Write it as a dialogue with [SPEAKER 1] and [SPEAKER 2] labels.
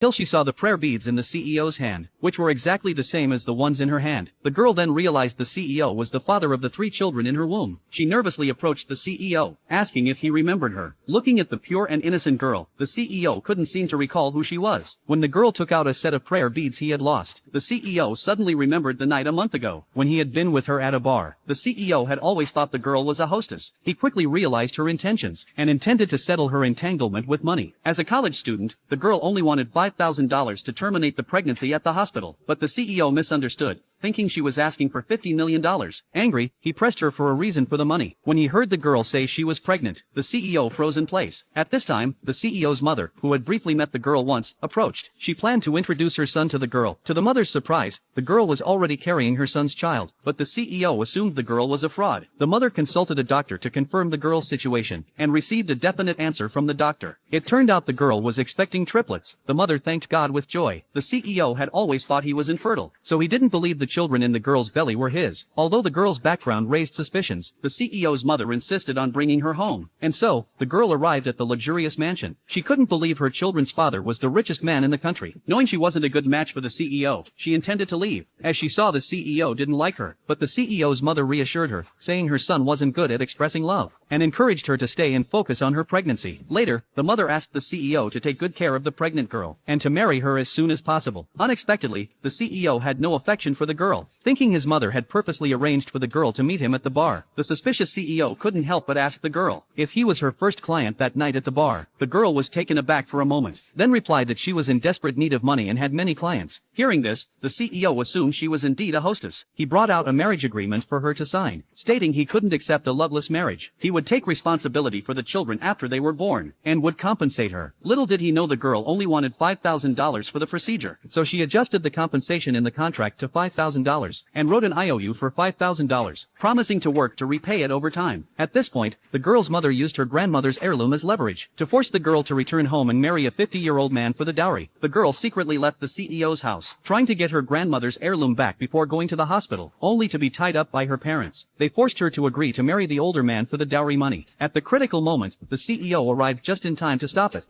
[SPEAKER 1] till she saw the prayer beads in the CEO's hand, which were exactly the same as the ones in her hand. The girl then realized the CEO was the father of the 3 children in her womb. She nervously approached the CEO, asking if he remembered her. Looking at the pure and innocent girl, the CEO couldn't seem to recall who she was. When the girl took out a set of prayer beads he had lost, the CEO suddenly remembered the night a month ago, when he had been with her at a bar. The CEO had always thought the girl was a hostess. He quickly realized her intentions, and intended to settle her entanglement with money. As a college student, the girl only wanted $5,000 to terminate the pregnancy at the hospital, but the CEO misunderstood, thinking she was asking for $50 million. Angry, he pressed her for a reason for the money. When he heard the girl say she was pregnant, the CEO froze in place. At this time, the CEO's mother, who had briefly met the girl once, approached. She planned to introduce her son to the girl. To the mother's surprise, the girl was already carrying her son's child, but the CEO assumed the girl was a fraud. The mother consulted a doctor to confirm the girl's situation, and received a definite answer from the doctor. It turned out the girl was expecting triplets. The mother thanked God with joy. The CEO had always thought he was infertile, so he didn't believe the children in the girl's belly were his. Although the girl's background raised suspicions, the CEO's mother insisted on bringing her home. And so, the girl arrived at the luxurious mansion. She couldn't believe her children's father was the richest man in the country. Knowing she wasn't a good match for the CEO, she intended to leave, as she saw the CEO didn't like her. But the CEO's mother reassured her, saying her son wasn't good at expressing love, and encouraged her to stay and focus on her pregnancy. Later, the mother asked the CEO to take good care of the pregnant girl, and to marry her as soon as possible. Unexpectedly, the CEO had no affection for the girl, thinking his mother had purposely arranged for the girl to meet him at the bar. The suspicious CEO couldn't help but ask the girl if he was her first client that night at the bar. The girl was taken aback for a moment, then replied that she was in desperate need of money and had many clients. Hearing this, the CEO assumed she was indeed a hostess. He brought out a marriage agreement for her to sign, stating he couldn't accept a loveless marriage. He would take responsibility for the children after they were born, and would compensate her. Little did he know the girl only wanted $5,000 for the procedure, so she adjusted the compensation in the contract to $5,000, and wrote an IOU for $5,000, promising to work to repay it over time. At this point, the girl's mother used her grandmother's heirloom as leverage, to force the girl to return home and marry a 50-year-old man for the dowry. The girl secretly left the CEO's house, trying to get her grandmother's heirloom back before going to the hospital, only to be tied up by her parents. They forced her to agree to marry the older man for the dowry money. At the critical moment, the CEO arrived just in time to stop it.